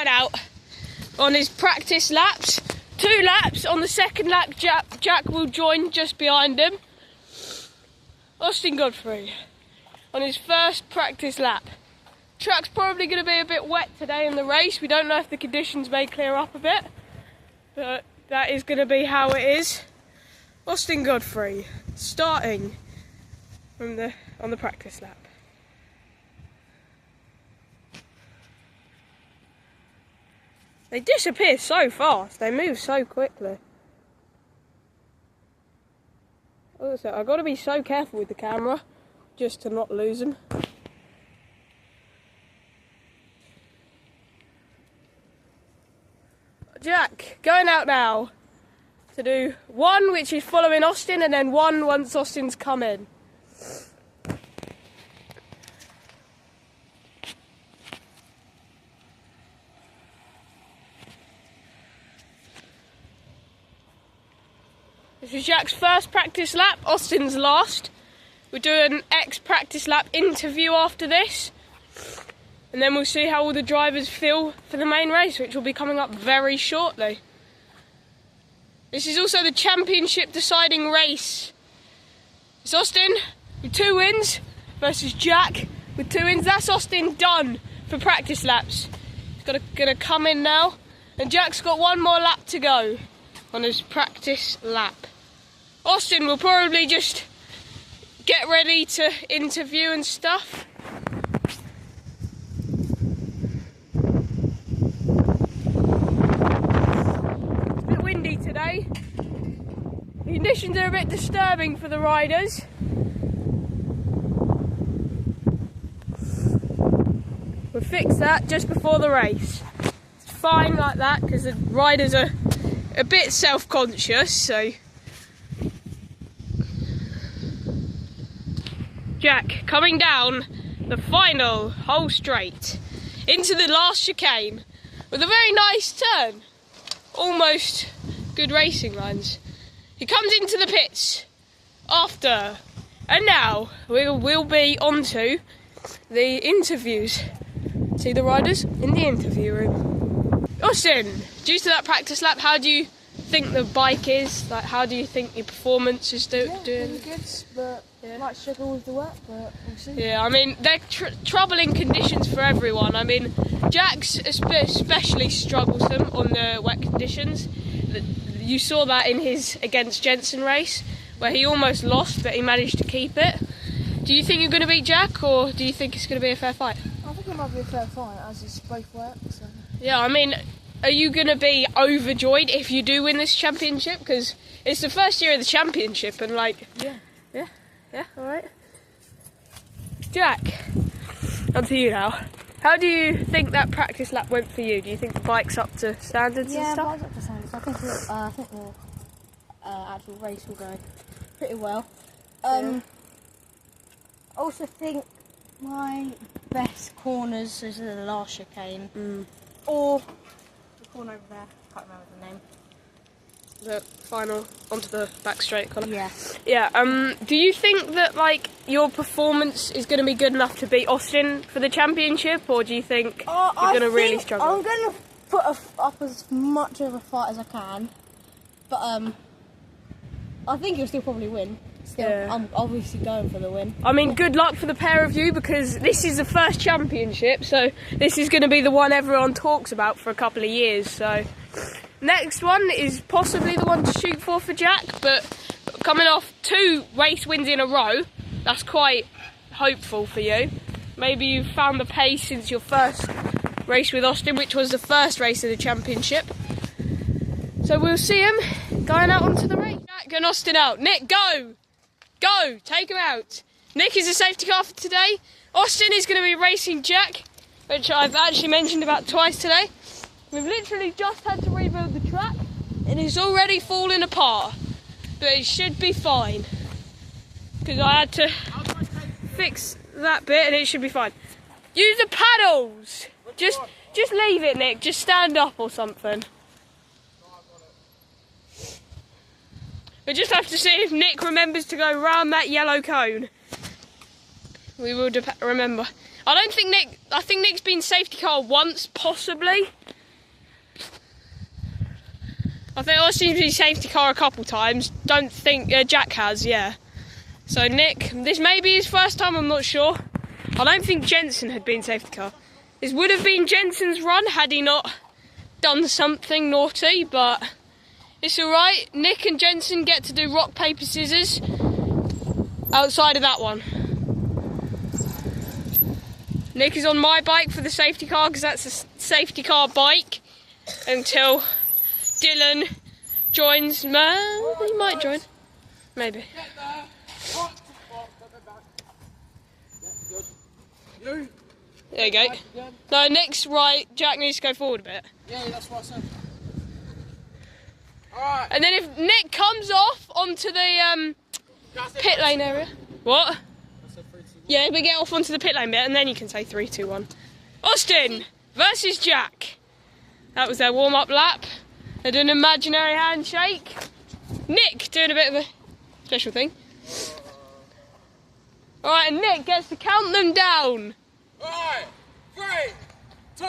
going out on his practice laps. 2 laps. On the second lap, Jack will join just behind him. Austin Godfrey on his first practice lap. Track's probably going to be a bit wet today in the race. We don't know if the conditions may clear up a bit, but that is going to be how it is. Austin Godfrey starting from on the practice lap. They disappear so fast, they move so quickly. Also, I've got to be so careful with the camera just to not lose them. Jack, going out now to do 1 which is following Austin and then 1 once Austin's come in. This is Jack's first practice lap, Austin's last. We'll do an ex-practice lap interview after this. And then we'll see how all the drivers feel for the main race, which will be coming up very shortly. This is also the championship deciding race. It's Austin with 2 wins versus Jack with 2 wins. That's Austin done for practice laps. He's gonna come in now. And Jack's got 1 more lap to go on his practice lap. Austin will probably just get ready to interview and stuff. It's a bit windy today. The conditions are a bit disturbing for the riders. We'll fix that just before the race. It's fine like that because the riders are a bit self-conscious, so. Jack coming down the final whole straight into the last chicane with a very nice turn. Almost good racing lines. He comes into the pits after, and now we'll be on to the interviews. See the riders in the interview room. Austin, due to that practice lap, how do you think the bike is? Like, how do you think your performance is doing? Really good, but I might struggle with the wet, but we'll see. Yeah, I mean, they're troubling conditions for everyone. I mean, Jack's especially struggles them on the wet conditions. You saw that in his against Jensen race, where he almost lost, but he managed to keep it. Do you think you're going to beat Jack, or do you think it's going to be a fair fight? I think it might be a fair fight, as it's both wet. So. Yeah, I mean, are you going to be overjoyed if you do win this championship? Because it's the first year of the championship, and like... Yeah, alright. Jack, on to you now. How do you think that practice lap went for you? Do you think the bike's up to standards and stuff? Yeah, bike's up to standards. I think the actual race will go pretty well. I also think my best corners is the last chicane. Or the corner over there, can't remember the name. The final onto the back straight corner. Yeah. Yeah. Do you think that like your performance is going to be good enough to beat Austin for the championship, or do you think you're going to really struggle? I'm going to put up as much of a fight as I can, but I think you'll still probably win. Still, yeah. I'm obviously going for the win. I mean, good luck for the pair of you, because this is the first championship, so this is going to be the one everyone talks about for a couple of years. So. Next one is possibly the one to shoot for Jack, but coming off 2 race wins in a row, that's quite hopeful for you. Maybe you've found the pace since your first race with Austin, which was the first race of the championship. So we'll see him going out onto the race. Jack and Austin out. Nick, go! Go! Take him out. Nick is a safety car for today. Austin is going to be racing Jack, which I've actually mentioned about twice today. We've literally just had to rebuild the track and it's already falling apart, but it should be fine because I had to fix that bit and it should be fine. Use the paddles! Just leave it, Nick, just stand up or something. We just have to see if Nick remembers to go round that yellow cone. We will remember. I think Nick's been safety car once, possibly. I think Austin's been safety car a couple times. Don't think Jack has, yeah. So Nick, this may be his first time, I'm not sure. I don't think Jensen had been safety car. This would have been Jensen's run had he not done something naughty, but it's alright. Nick and Jensen get to do rock, paper, scissors outside of that one. Nick is on my bike for the safety car because that's a safety car bike until Dylan joins. He might join. Maybe. There you go. No, Nick's right. Jack needs to go forward a bit. Yeah, that's what I said. Alright. And then if Nick comes off onto the pit lane area. What? Yeah, we get off onto the pit lane bit and then you can say 3, 2, 1. Austin versus Jack. That was their warm-up lap. They did an imaginary handshake. Nick doing a bit of a special thing. Alright, and Nick gets to count them down. Alright, 3, 2,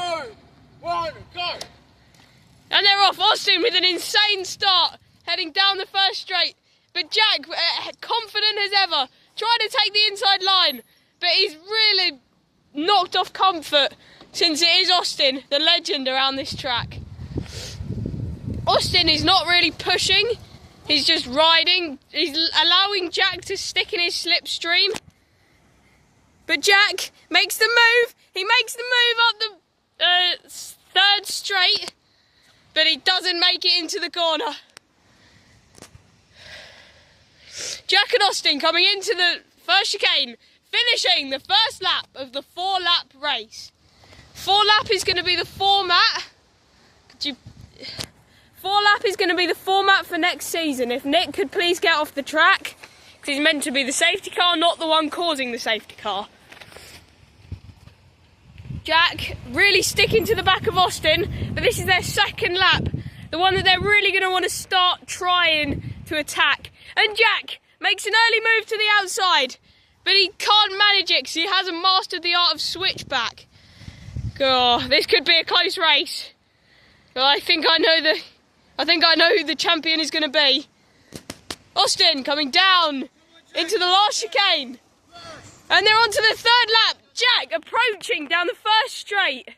1, go! And they're off. Austin with an insane start, heading down the first straight. But Jack, confident as ever, trying to take the inside line. But he's really knocked off comfort since it is Austin, the legend around this track. Austin is not really pushing. He's just riding. He's allowing Jack to stick in his slipstream. But Jack makes the move. He makes the move up the third straight. But he doesn't make it into the corner. Jack and Austin coming into the first chicane, finishing the first lap of the 4-lap race. 4-lap is going to be the format. 4-lap is going to be the format for next season. If Nick could please get off the track, because he's meant to be the safety car, not the one causing the safety car. Jack really sticking to the back of Austin, but this is their second lap, the one that they're really going to want to start trying to attack. And Jack makes an early move to the outside, but he can't manage it because he hasn't mastered the art of switchback. Oh, this could be a close race. I think I know who the champion is going to be. Austin coming down into the last chicane. And they're on to the third lap. Jack approaching down the first straight.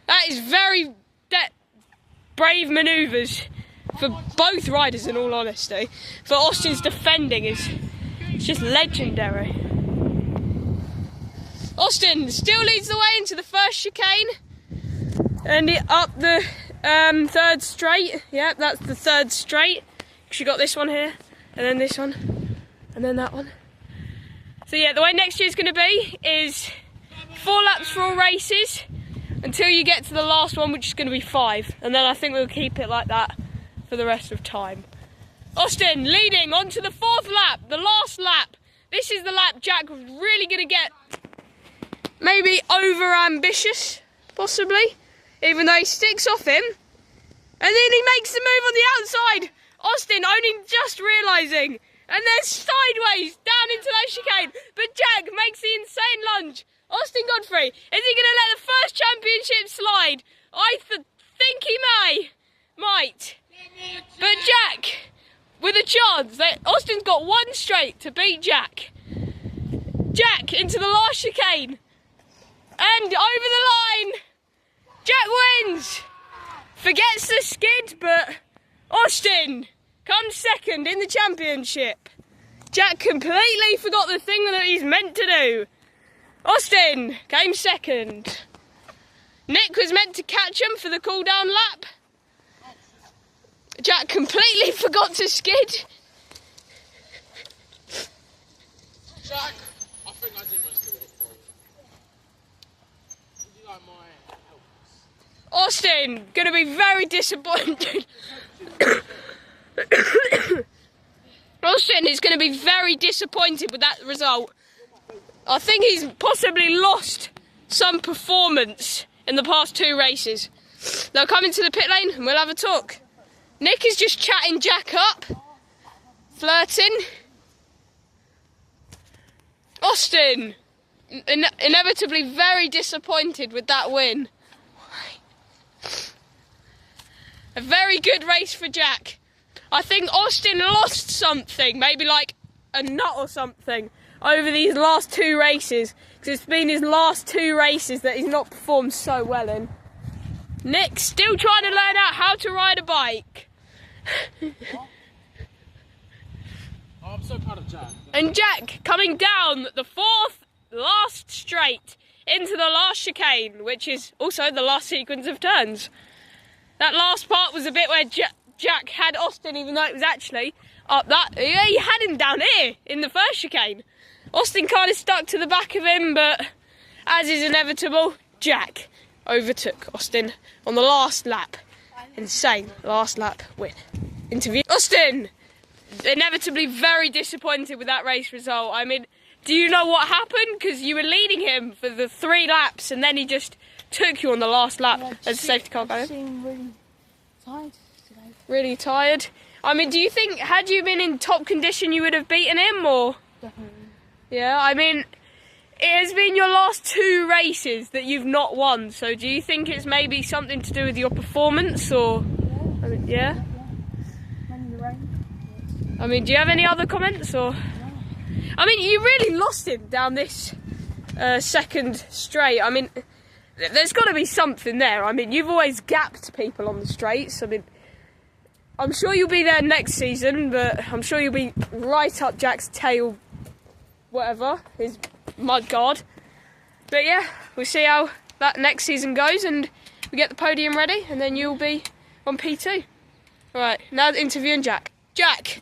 That is very brave manoeuvres for both riders, in all honesty. For Austin's defending is just legendary. Austin still leads the way into the first chicane. And up the third straight. Yep, that's the third straight. She got this one here, and then this one, and then that one. So yeah, the way next year's going to be is 4 laps for all races until you get to the last one, which is going to be 5. And then I think we'll keep it like that for the rest of time. Austin leading onto the 4th lap, the last lap. This is the lap Jack was really going to get maybe over ambitious, possibly, even though he sticks off him. And then he makes the move on the outside. Austin only just realising. And then sideways down into that chicane. But Jack makes the insane lunge. Austin Godfrey, is he going to let the first championship slide? I think he might. But Jack, with a chance, Austin's got 1 straight to beat Jack. Jack into the last chicane. And over the line. Jack wins. Forgets the skid, but Austin comes second in the championship. Jack completely forgot the thing that he's meant to do. Austin came second. Nick was meant to catch him for the cool-down lap. Jack completely forgot to skid. Jack, I think I did most of it for you. Would you like my help? Austin, going to be very disappointed. Austin is going to be very disappointed with that result. I think he's possibly lost some performance in the past 2 races. They'll come into the pit lane and we'll have a talk. Nick is just chatting Jack up, flirting. Austin inevitably very disappointed with that win. A very good race for Jack. I think Austin lost something, maybe like a nut or something, over these last 2 races. Because it's been his last 2 races that he's not performed so well in. Nick still trying to learn out how to ride a bike. Oh, I'm so proud of Jack. And Jack coming down the 4th last straight into the last chicane, which is also the last sequence of turns. That last part was a bit where Jack had Austin, even though it was actually up that. Yeah, he had him down here in the first chicane. Austin kind of stuck to the back of him, but as is inevitable, Jack overtook Austin on the last lap. Insane last lap win. Interview. Austin! Inevitably very disappointed with that race result. I mean, do you know what happened? Because you were leading him for the 3 laps and then he just took you on the last lap as a safety car going. I seem really tired today. Really tired? I mean, do you think had you been in top condition you would have beaten him, or? Definitely. Yeah, I mean, it has been your last 2 races that you've not won, so do you think it's maybe something to do with your performance, or? Yeah. I mean, yeah? Mainly the rain. I mean, do you have any other comments, or? I mean, you really lost him down this second straight. I mean, there's got to be something there. I mean, you've always gapped people on the straights. I mean, I'm sure you'll be there next season, but I'm sure you'll be right up Jack's tail, whatever, his mud guard. But yeah, we'll see how that next season goes, and we get the podium ready, and then you'll be on P2. All right, now interviewing Jack. Jack,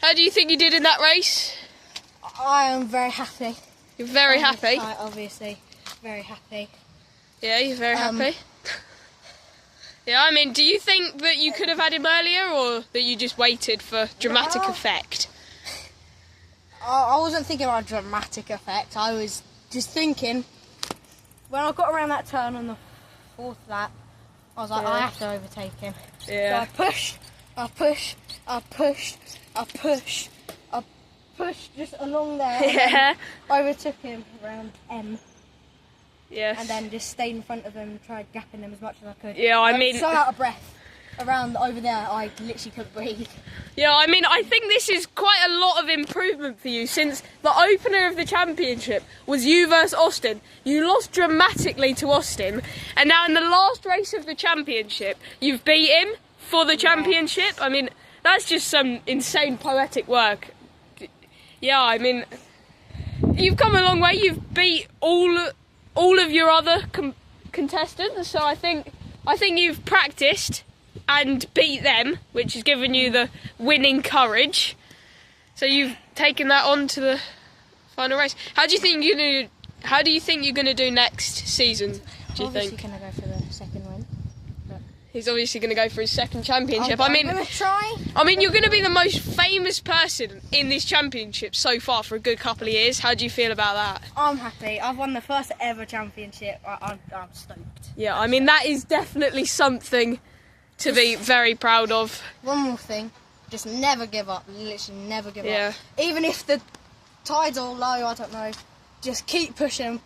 how do you think you did in that race? I am very happy. You're very happy. Obviously, very happy. Yeah, you're very happy. Yeah, I mean, do you think that you could have had him earlier, or that you just waited for dramatic effect? I wasn't thinking about dramatic effect. I was just thinking, when I got around that turn on the 4th lap, I was like, Yeah. I have to overtake him. Yeah. So I pushed just along there. And Yeah. then overtook him around M. Yes. And then just stayed in front of him and tried gapping him as much as I could. Yeah, I was mean- so out of breath. Around over there, I literally couldn't breathe. Yeah, I mean, I think this is quite a lot of improvement for you, since the opener of the championship was you versus Austin. You lost dramatically to Austin, and now in the last race of the championship, you've beat him for the championship. I mean, that's just some insane poetic work. Yeah, I mean, you've come a long way. You've beat all of your other contestants, so I think you've practiced and beat them, which has given you the winning courage. So you've taken that on to the final race. How do you think you're gonna do next season? Do you Obviously think gonna go for the second win. he's obviously gonna go for his second championship? I'm gonna try. I mean, you're gonna be the most famous person in this championship so far for a good couple of years. How do you feel about that? I'm happy. I've won the first ever championship. I'm stoked. Yeah, I mean, that is definitely something to be very proud of. One more thing, just never give up. Literally never give Yeah. up. Even if the tide's all low, I don't know. Just keep pushing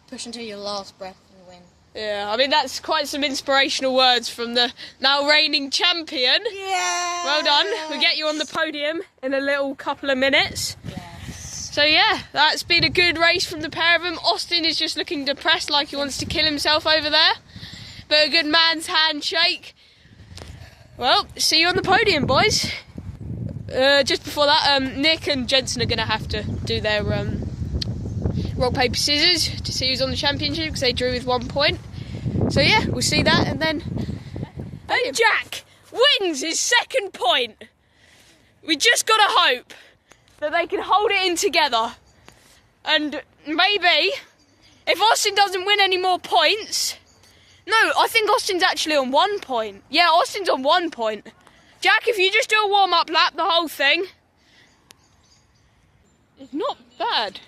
till your last breath and win. Yeah, I mean, that's quite some inspirational words from the now reigning champion. Yeah. Well done. We'll get you on the podium in a little couple of minutes. Yes. So yeah, that's been a good race from the pair of them. Austin is just looking depressed, like he wants to kill himself over there. But a good man's handshake. Well, see you on the podium, boys. Just before that, Nick and Jensen are going to have to do their rock, paper, scissors to see who's on the championship, because they drew with 1 point. So yeah, we'll see that, and then... And Jack wins his second point. We just got to hope that they can hold it in together. And maybe, if Austin doesn't win any more points... No, I think Austin's actually on 1 point. Yeah, Austin's on 1 point. Jack, if you just do a warm-up lap, the whole thing, it's not bad.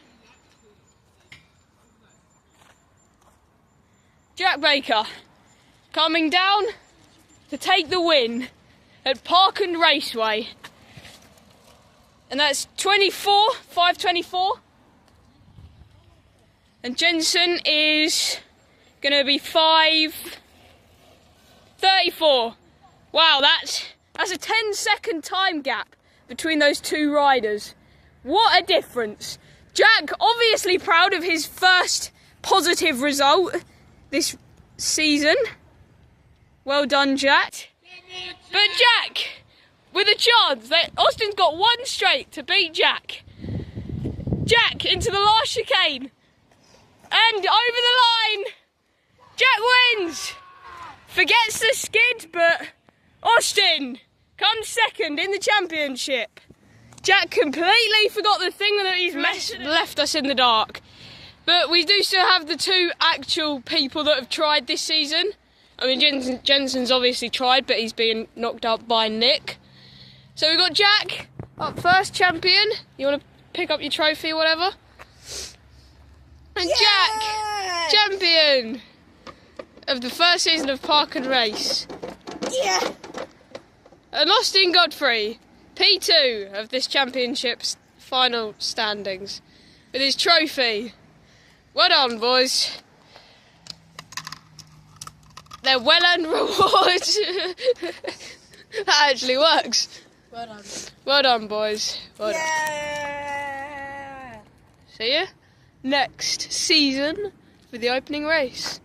Jack Baker coming down to take the win at Parkland Raceway. And that's 5:24. And Jensen is going to be 5:34. Wow, that's a 10-second time gap between those two riders. What a difference. Jack obviously proud of his first positive result this season. Well done, Jack. But Jack, with a chance, that Austin's got one straight to beat Jack. Jack into the last chicane. And over the line. Jack wins. Forgets the skid, but Austin comes second in the championship. Jack completely forgot the thing that he's left us in the dark. But we do still have the two actual people that have tried this season. I mean, Jensen's obviously tried, but he's been knocked out by Nick. So we've got Jack up first, champion. You want to pick up your trophy or whatever? And Jack, champion of the first season of Park and Race. Yeah. And Austin Godfrey, P2 of this championship's final standings, with his trophy. Well done, boys. They're well-earned rewards. That actually works. Well done. Well done, boys. Well done. Yeah. See ya next season for the opening race.